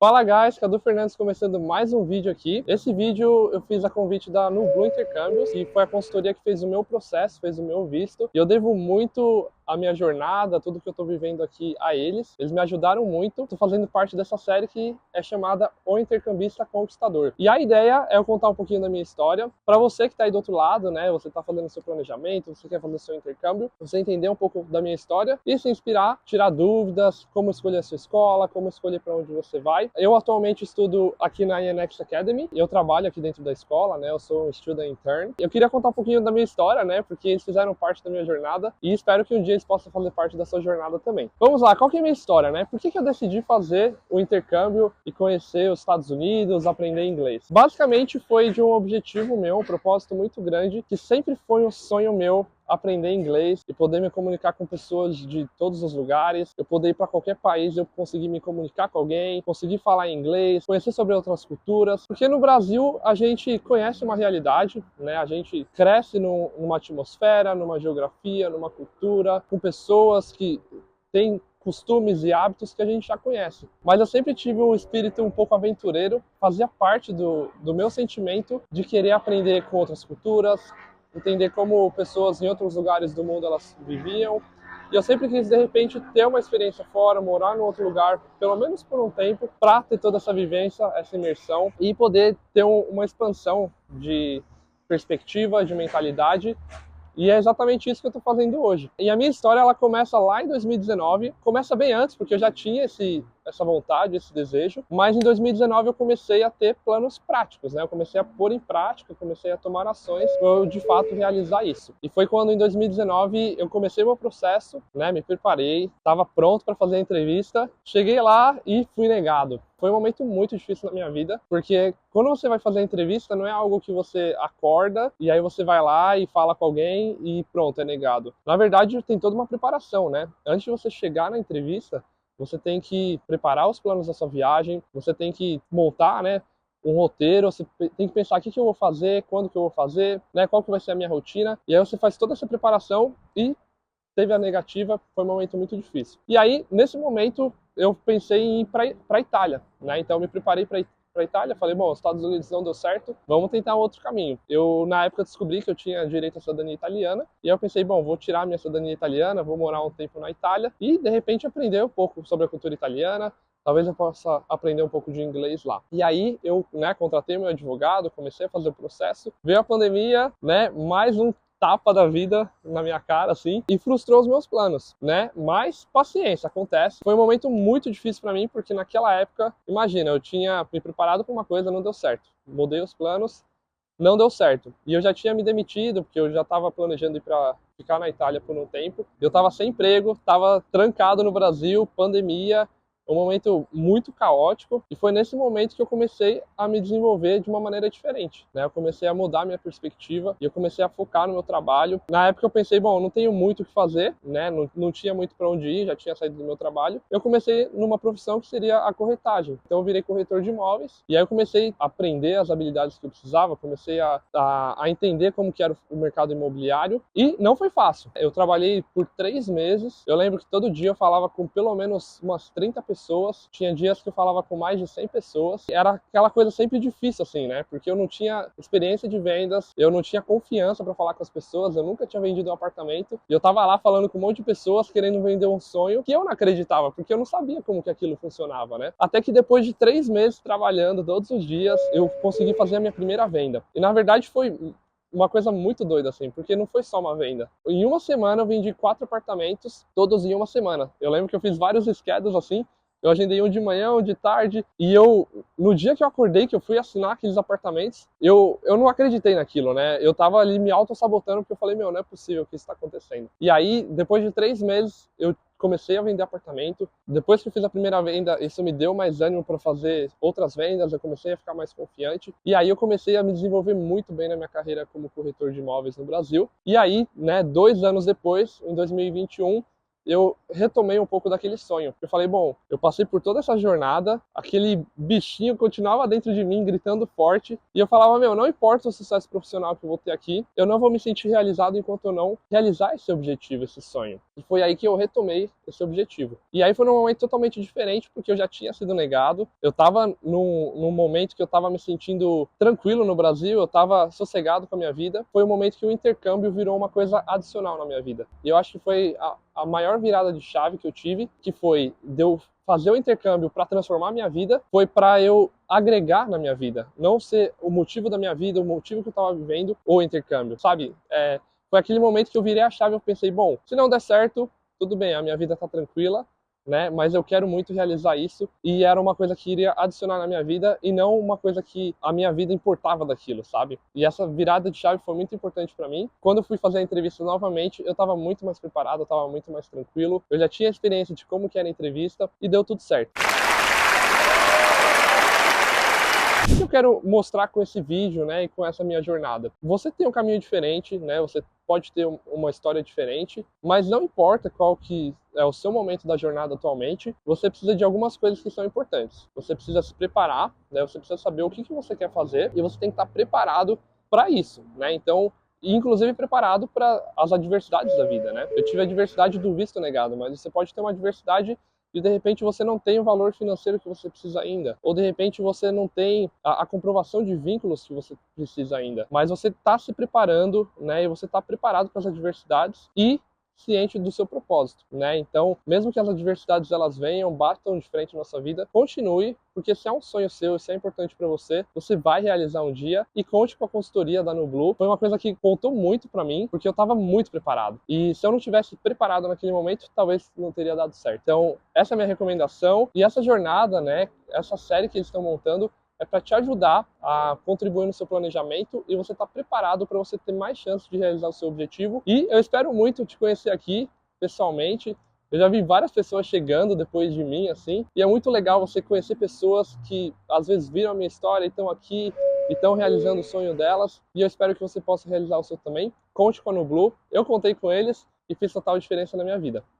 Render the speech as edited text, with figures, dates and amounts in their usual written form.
Fala guys, Cadu Fernandes começando mais um vídeo aqui. Esse vídeo eu fiz a convite da Nublu Intercâmbios, que foi a consultoria que fez o meu processo, fez o meu visto. E eu devo muito a minha jornada, tudo que eu tô vivendo aqui a eles. Eles me ajudaram muito. Tô fazendo parte dessa série que é chamada O Intercambista Conquistador. E a ideia é eu contar um pouquinho da minha história. Para você que tá aí do outro lado, né, você tá fazendo seu planejamento, você quer fazer seu intercâmbio, você entender um pouco da minha história e se inspirar, tirar dúvidas, como escolher a sua escola, como escolher para onde você vai. Eu atualmente estudo aqui na INX Academy, eu trabalho aqui dentro da escola, né? Eu sou um student intern. Eu queria contar um pouquinho da minha história, né? Porque eles fizeram parte da minha jornada e espero que um dia eles possam fazer parte da sua jornada também. Vamos lá, qual que é a minha história, né? Por que eu decidi fazer o intercâmbio e conhecer os Estados Unidos, aprender inglês? Basicamente foi de um objetivo meu, um propósito muito grande, que sempre foi um sonho meu aprender inglês e poder me comunicar com pessoas de todos os lugares, eu poder ir para qualquer país, eu conseguir me comunicar com alguém, conseguir falar inglês, conhecer sobre outras culturas, porque no Brasil a gente conhece uma realidade, né? A gente cresce numa atmosfera, numa geografia, numa cultura, com pessoas que têm costumes e hábitos que a gente já conhece. Mas eu sempre tive um espírito um pouco aventureiro, fazia parte do meu sentimento de querer aprender com outras culturas, entender como pessoas em outros lugares do mundo elas viviam. E eu sempre quis, de repente, ter uma experiência fora, morar em outro lugar, pelo menos por um tempo, para ter toda essa vivência, essa imersão e poder ter uma expansão de perspectiva, de mentalidade. E é exatamente isso que eu estou fazendo hoje. E a minha história ela começa lá em 2019, começa bem antes, porque eu já tinha essa vontade, esse desejo, mas em 2019 eu comecei a ter planos práticos, né? Eu comecei a pôr em prática, comecei a tomar ações para eu de fato realizar isso. E foi quando em 2019 eu comecei meu processo, né? Me preparei, estava pronto para fazer a entrevista, cheguei lá e fui negado. Foi um momento muito difícil na minha vida, porque quando você vai fazer a entrevista não é algo que você acorda e aí você vai lá e fala com alguém e pronto, é negado. Na verdade, tem toda uma preparação, né? Antes de você chegar na entrevista, você tem que preparar os planos da sua viagem, você tem que montar, né, um roteiro, você tem que pensar o que eu vou fazer, quando que eu vou fazer, né, qual que vai ser a minha rotina. E aí você faz toda essa preparação e teve a negativa, foi um momento muito difícil. E aí, nesse momento, eu pensei em ir para a Itália, né? Então eu me preparei para a Itália, falei, bom, os Estados Unidos não deu certo, vamos tentar outro caminho. Eu, na época, descobri que eu tinha direito à cidadania italiana, e eu pensei, bom, vou tirar minha cidadania italiana, vou morar um tempo na Itália, e, de repente, aprender um pouco sobre a cultura italiana, talvez eu possa aprender um pouco de inglês lá. E aí, eu, né, contratei meu advogado, comecei a fazer o processo, veio a pandemia, né, mais um tapa da vida na minha cara, assim, e frustrou os meus planos, né? Mas paciência, acontece. Foi um momento muito difícil para mim, porque naquela época, imagina, eu tinha me preparado para uma coisa, não deu certo. Mudei os planos, não deu certo. E eu já tinha me demitido, porque eu já estava planejando ir para ficar na Itália por um tempo. Eu estava sem emprego, estava trancado no Brasil, pandemia, um momento muito caótico, e foi nesse momento que eu comecei a me desenvolver de uma maneira diferente, né? Eu comecei a mudar minha perspectiva e eu comecei a focar no meu trabalho. Na época eu pensei, bom, eu não tenho muito o que fazer, né? Não tinha muito para onde ir, já tinha saído do meu trabalho. Eu comecei numa profissão que seria a corretagem. Então eu virei corretor de imóveis e aí eu comecei a aprender as habilidades que eu precisava, comecei a entender como que era o mercado imobiliário e não foi fácil. Eu trabalhei por 3 meses, eu lembro que todo dia eu falava com pelo menos umas 30 pessoas, tinha dias que eu falava com mais de 100 pessoas, era aquela coisa sempre difícil assim, né? Porque eu não tinha experiência de vendas, eu não tinha confiança para falar com as pessoas, eu nunca tinha vendido um apartamento, e eu tava lá falando com um monte de pessoas querendo vender um sonho que eu não acreditava, porque eu não sabia como que aquilo funcionava, né? Até que depois de 3 meses trabalhando todos os dias, eu consegui fazer a minha primeira venda. E na verdade foi uma coisa muito doida, assim, porque não foi só uma venda. Em uma semana eu vendi 4 apartamentos, todos em uma semana. Eu lembro que eu fiz vários schedules assim, eu agendei um de manhã, um de tarde, e no dia que eu acordei, que eu fui assinar aqueles apartamentos, eu não acreditei naquilo, né? Eu tava ali me auto-sabotando, porque eu falei, meu, não é possível que isso tá acontecendo. E aí, depois de 3 meses, eu comecei a vender apartamento. Depois que eu fiz a primeira venda, isso me deu mais ânimo para fazer outras vendas, eu comecei a ficar mais confiante. E aí eu comecei a me desenvolver muito bem na minha carreira como corretor de imóveis no Brasil. E aí, né, 2 anos depois, em 2021, eu retomei um pouco daquele sonho. Eu falei, bom, eu passei por toda essa jornada, aquele bichinho continuava dentro de mim, gritando forte, e eu falava, meu, não importa o sucesso profissional que eu vou ter aqui, eu não vou me sentir realizado enquanto eu não realizar esse objetivo, esse sonho. E foi aí que eu retomei esse objetivo. E aí foi num momento totalmente diferente, porque eu já tinha sido negado, eu estava num momento que eu estava me sentindo tranquilo no Brasil, eu estava sossegado com a minha vida. Foi o momento que o intercâmbio virou uma coisa adicional na minha vida. E eu acho que foi a maior virada de chave que eu tive, que foi de eu fazer o intercâmbio para transformar a minha vida, foi para eu agregar na minha vida, não ser o motivo da minha vida, o motivo que eu estava vivendo, o intercâmbio, sabe? Foi aquele momento que eu virei a chave e eu pensei, bom, se não der certo, tudo bem, a minha vida está tranquila, né? Mas eu quero muito realizar isso e era uma coisa que iria adicionar na minha vida e não uma coisa que a minha vida importava daquilo, sabe? E essa virada de chave foi muito importante para mim. Quando eu fui fazer a entrevista novamente, eu estava muito mais preparado, eu estava muito mais tranquilo. Eu já tinha experiência de como que era a entrevista e deu tudo certo. O que eu quero mostrar com esse vídeo, né, e com essa minha jornada? Você tem um caminho diferente, né, você pode ter uma história diferente, mas não importa qual que é o seu momento da jornada atualmente, você precisa de algumas coisas que são importantes. Você precisa se preparar, né, você precisa saber o que você quer fazer e você tem que estar preparado para isso, né? Então, inclusive preparado para as adversidades da vida, né? Eu tive a adversidade do visto negado, mas você pode ter uma adversidade e de repente você não tem o valor financeiro que você precisa ainda, ou de repente você não tem a comprovação de vínculos que você precisa ainda, mas você está se preparando, né, e você está preparado para as adversidades e ciente do seu propósito, né? Então, mesmo que as adversidades elas venham, batam de frente na nossa vida, continue, porque se é um sonho seu, se é importante para você, você vai realizar um dia e conte com a consultoria da Nublu. Foi uma coisa que contou muito para mim, porque eu estava muito preparado. E se eu não tivesse preparado naquele momento, talvez não teria dado certo. Então, essa é a minha recomendação e essa jornada, né, essa série que eles estão montando é para te ajudar a contribuir no seu planejamento e você estar preparado para você ter mais chances de realizar o seu objetivo. E eu espero muito te conhecer aqui pessoalmente. Eu já vi várias pessoas chegando depois de mim, assim, e é muito legal você conhecer pessoas que às vezes viram a minha história e estão aqui e estão realizando o sonho delas. E eu espero que você possa realizar o seu também. Conte com a Nublu. Eu contei com eles e fez total diferença na minha vida.